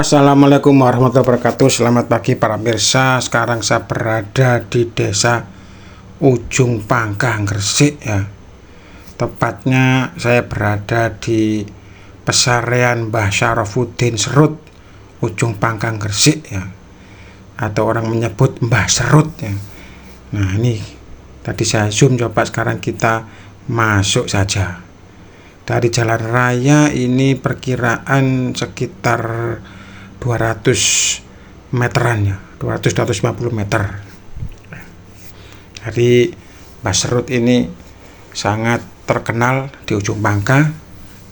Assalamualaikum warahmatullahi wabarakatuh. Selamat pagi para pemirsa. Sekarang saya berada di desa Ujung Pangkah, Gresik ya. Tepatnya saya berada di Pesarian Mbah Syarafuddin Serut, Ujung Pangkah, Gresik ya. Atau orang menyebut Mbah Serut ya. Nah ini tadi saya zoom, coba sekarang kita masuk saja. Dari jalan raya ini perkiraan sekitar 200 meteran ya, 200-250 meter. Jadi Mbah Serut ini sangat terkenal di Ujung Pangkah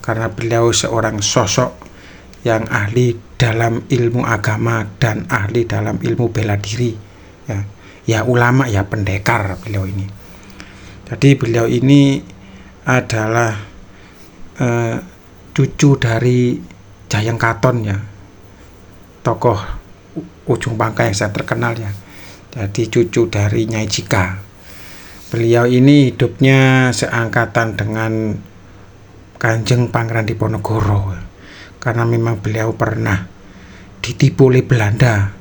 karena beliau seorang sosok yang ahli dalam ilmu agama dan ahli dalam ilmu bela diri ya, ya ulama ya, pendekar beliau ini. Jadi beliau ini adalah cucu dari Jayeng Katon ya, tokoh Ujung Pangkah yang sangat terkenal ya. Jadi cucu dari Nyai Jika. Beliau ini hidupnya seangkatan dengan Kanjeng Pangeran Diponegoro karena memang beliau pernah ditipu oleh Belanda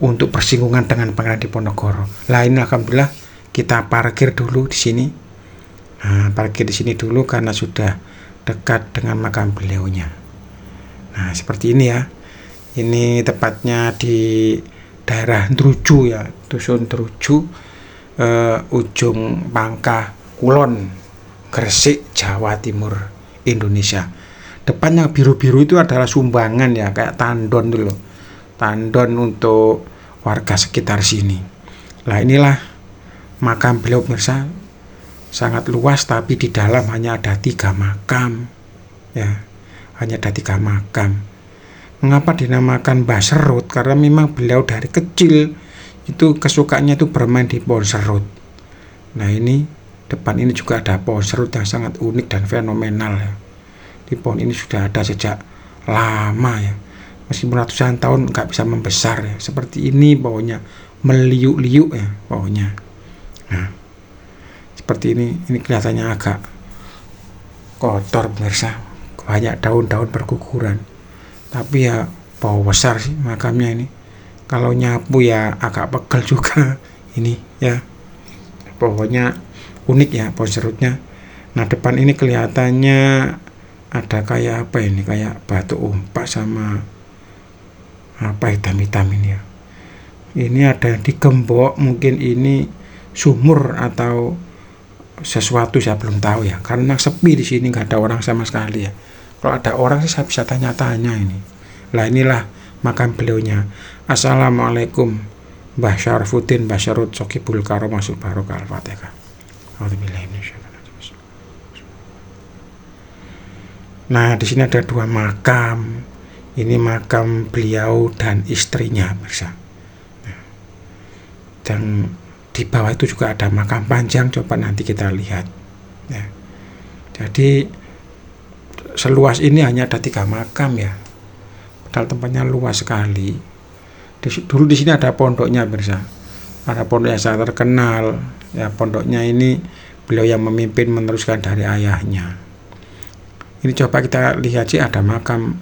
untuk bersinggungan dengan Pangeran Diponegoro. Lah ini alhamdulillah kita parkir dulu di sini. Nah, parkir di sini dulu karena sudah dekat dengan makam beliaunya. Nah seperti ini ya. Ini tepatnya di daerah Druju ya, dusun Druju, Ujung Pangkah Kulon, Gresik, Jawa Timur, Indonesia. Depannya biru-biru itu adalah sumbangan ya, kayak tandon dulu, tandon untuk warga sekitar sini. Nah inilah makam beliau pemirsa, sangat luas, tapi di dalam hanya ada 3 makam ya, hanya ada 3 makam. Mengapa dinamakan Mbah Serut? Karena memang beliau dari kecil itu kesukaannya itu bermain di pohon serut. Nah ini depan ini juga ada pohon serut yang sangat unik dan fenomenal ya. Di pohon ini sudah ada sejak lama ya, meskipun ratusan tahun nggak bisa membesar ya. Seperti ini pohonnya, meliuk-liuk ya pohonnya. Nah seperti ini kelihatannya agak kotor pemirsa, banyak daun-daun berguguran, tapi ya pohon besar sih makamnya ini. Kalau nyapu ya agak pegel juga ini ya, pohonnya unik ya, pohon serutnya. Nah depan ini kelihatannya ada kayak apa ini, kayak batu umpak sama apa hitam-hitam ini ya. Ini ada yang digembok, mungkin ini sumur atau sesuatu, saya belum tahu ya, karena sepi di sini, nggak ada orang sama sekali ya. Kalau ada orang sih saya bisa tanya-tanya ini. Lah inilah makam beliaunya. Assalamualaikum Mbah Syarafuddin Mbah Serut Sokibul Karomah Barokah Al-Fatihah. Nah di sini ada 2 makam. Ini makam beliau dan istrinya pemirsa. Dan di bawah itu juga ada makam panjang, coba nanti kita lihat ya. Jadi seluas ini hanya ada 3 makam ya, padahal tempatnya luas sekali. Dulu di sini ada pondoknya pemirsa, ada pondok yang sangat terkenal ya. Pondoknya ini beliau yang memimpin, meneruskan dari ayahnya. Ini coba kita lihat sih, ada makam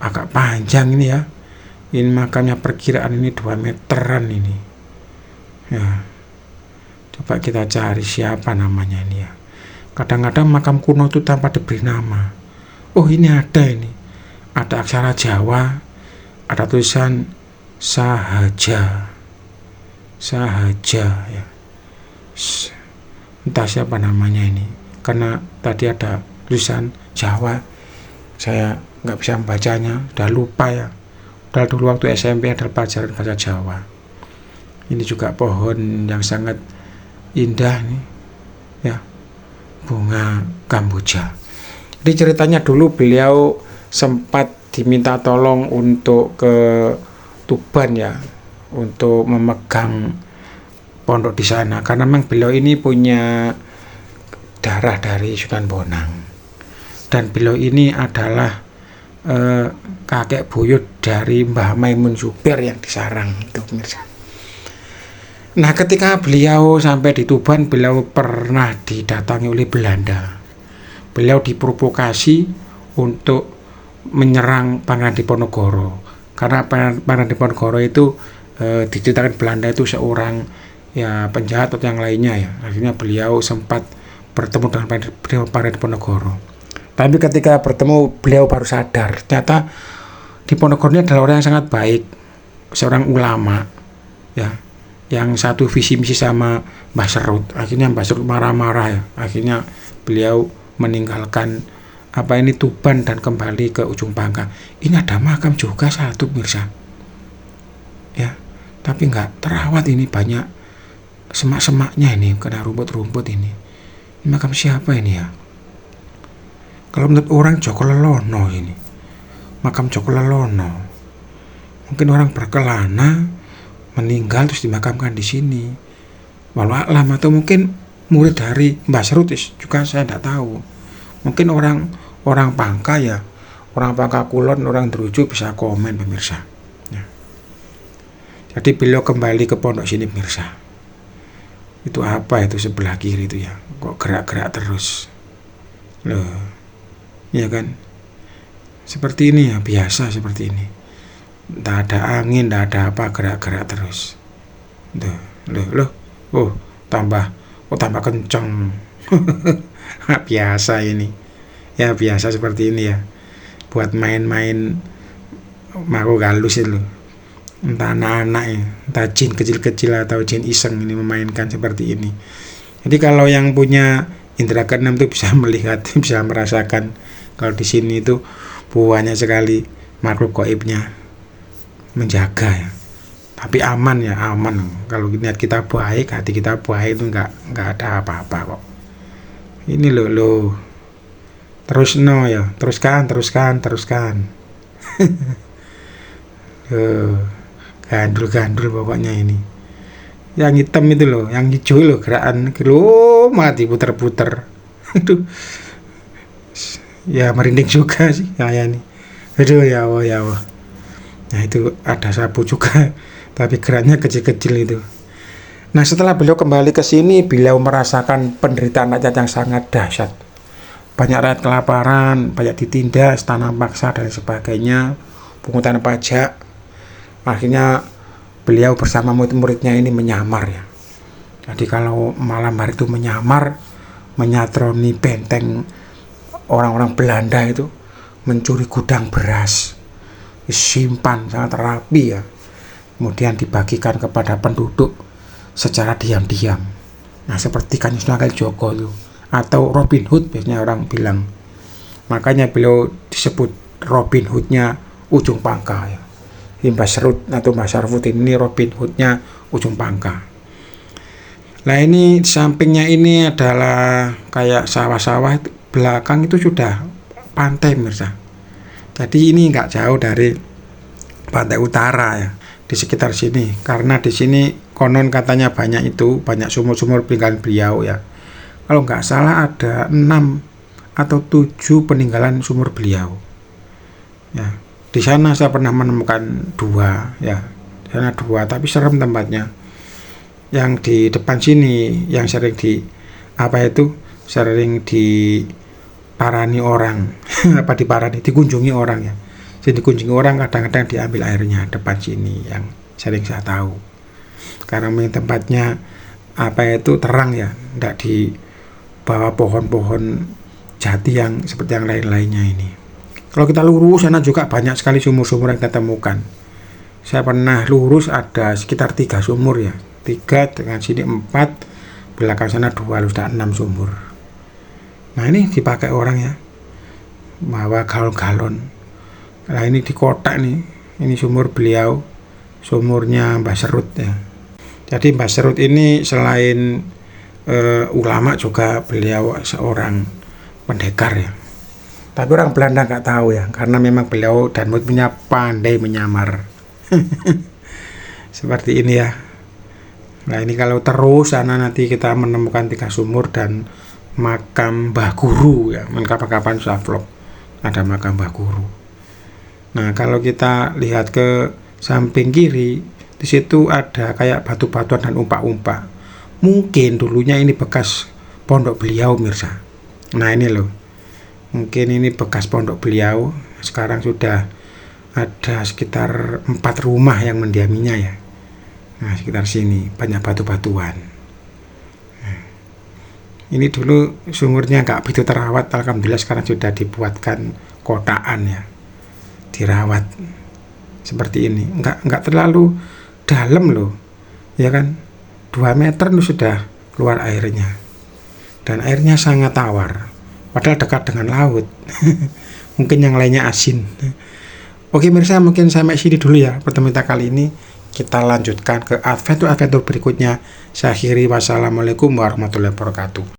agak panjang ini ya. Ini makamnya perkiraan ini 2 meteran ini ya. Coba kita cari siapa namanya ini ya. Kadang-kadang makam kuno itu tanpa diberi nama. Oh ini ada ini, ada aksara Jawa, ada tulisan Sahaja, Sahaja ya. Entah siapa namanya ini, karena tadi ada tulisan Jawa, saya nggak bisa membacanya, udah lupa ya. Padahal dulu waktu SMP ada pelajaran bahasa Jawa. Ini juga pohon yang sangat indah nih ya, bunga kamboja. Jadi ceritanya dulu beliau sempat diminta tolong untuk ke Tuban ya, untuk memegang pondok di sana, karena memang beliau ini punya darah dari Sunan Bonang, dan beliau ini adalah kakek buyut dari Mbah Maimun Zubair yang di Sarang itu pemirsa. Nah ketika beliau sampai di Tuban, beliau pernah didatangi oleh Belanda. Beliau diprovokasi untuk menyerang Pangeran Diponegoro Karena Pangeran Diponegoro itu diceritakan Belanda itu seorang ya penjahat atau yang lainnya ya. Akhirnya beliau sempat bertemu dengan Pangeran Diponegoro. Tapi ketika bertemu beliau baru sadar ternyata Diponegoro ini adalah orang yang sangat baik, seorang ulama ya, yang satu visi misi sama Mbah Serut. Akhirnya Mbah Serut marah-marah ya. Akhirnya beliau meninggalkan Tuban dan kembali ke Ujung Pangkah. Ini ada makam juga satu pemirsa ya, tapi nggak terawat, ini banyak semak-semaknya, ini kena rumput-rumput. Ini makam siapa ini ya? Kalau menurut orang Joko Lelono, ini makam Joko Lelono. Mungkin orang berkelana meninggal terus dimakamkan di sini, walau alam, atau mungkin murid dari Mbah Serut juga, saya tidak tahu. Mungkin orang Pangka ya, orang Pangka Kulon, orang Druju bisa komen pemirsa ya. Jadi beliau kembali ke pondok sini pemirsa. Itu apa itu sebelah kiri itu ya, kok gerak-gerak terus loh, ya kan? Seperti ini ya, biasa seperti ini, tidak ada angin, tidak ada apa, gerak-gerak terus loh. tambah kencang. Biasa ini ya, biasa seperti ini ya, buat main-main makhluk halus itu, entah anak-anak ya, entah jin kecil-kecil atau jin iseng ini memainkan seperti ini. Jadi kalau yang punya indera keenam itu bisa melihat, bisa merasakan kalau di sini itu banyak sekali makhluk gaibnya menjaga ya. Tapi aman ya, aman. Kalau niat kita baik, hati kita baik, itu nggak ada apa-apa kok. Ini loh. Terus no ya, teruskan. Gandul pokoknya ini. Yang hitam itu loh, yang hijau loh, gerakan loh, mati puter-puter. Itu ya merinding juga sih saya nih. Aduh ya Allah. Nah itu ada sapu juga, tapi geraknya kecil-kecil itu. Nah setelah beliau kembali ke sini, beliau merasakan penderitaan rakyat yang sangat dahsyat. Banyak rakyat kelaparan, banyak ditindas, tanam paksa dan sebagainya, pungutan pajak. Akhirnya beliau bersama murid-muridnya ini menyamar ya. Jadi kalau malam hari itu menyamar, menyatroni benteng orang-orang Belanda itu, mencuri gudang beras, disimpan sangat rapi ya, kemudian dibagikan kepada penduduk secara diam-diam. Nah seperti Kanjeng Sunan Kalijaga itu, atau Robin Hood biasanya orang bilang. Makanya beliau disebut Robin Hoodnya Ujung Pangkah ya. Mbah Serut atau Mbah Sarfuddin ini Robin Hoodnya Ujung Pangkah. Nah ini sampingnya ini adalah kayak sawah-sawah, belakang itu sudah pantai mirsa. Jadi ini nggak jauh dari pantai utara ya, di sekitar sini. Karena di sini konon katanya banyak sumur-sumur peninggalan beliau ya. Kalau nggak salah ada 6 atau 7 peninggalan sumur beliau ya. Di sana saya pernah menemukan 2 ya, di sana 2, tapi serem tempatnya. Yang di depan sini yang sering diparani orang dikunjungi orang ya. Jadi dikunjungi orang, kadang-kadang diambil airnya depan sini, yang sering saya tahu. Karena tempatnya terang ya, tidak di bawah pohon-pohon jati yang seperti yang lain-lainnya ini. Kalau kita lurus sana juga banyak sekali sumur-sumur yang kita temukan. Saya pernah lurus ada sekitar 3 sumur ya, 3 dengan sini 4, belakang sana 2, sudah 6 sumur. Nah ini dipakai orang ya, bawa galon-galon. Nah ini di kotak nih, ini sumur beliau, sumurnya Mbah Serut ya. Jadi Mbah Serut ini selain ulama juga beliau seorang pendekar ya. Tapi orang Belanda nggak tahu ya, karena memang beliau dan muridnya pandai menyamar. Seperti ini ya. Nah ini kalau terus sana nanti kita menemukan 3 sumur dan makam Mbah Guru ya. Kapan-kapan saya vlog ada makam Mbah Guru. Nah kalau kita lihat ke samping kiri, di situ ada kayak batu-batuan dan umpak-umpak. Mungkin dulunya ini bekas pondok beliau mirsa. Nah ini loh, mungkin ini bekas pondok beliau, sekarang sudah ada sekitar 4 rumah yang mendiaminya ya. Nah, sekitar sini banyak batu-batuan. Nah, ini dulu sumurnya nggak begitu terawat, alhamdulillah sekarang sudah dibuatkan kotaan ya, dirawat seperti ini. Nggak terlalu dalam loh, ya kan, 2 meter itu sudah keluar airnya, dan airnya sangat tawar, padahal dekat dengan laut. Mungkin yang lainnya asin. Oke pemirsa, mungkin sampai sini dulu ya pertemuan kita kali ini. Kita lanjutkan ke adventure berikutnya. Saya akhiri, wassalamualaikum warahmatullahi wabarakatuh.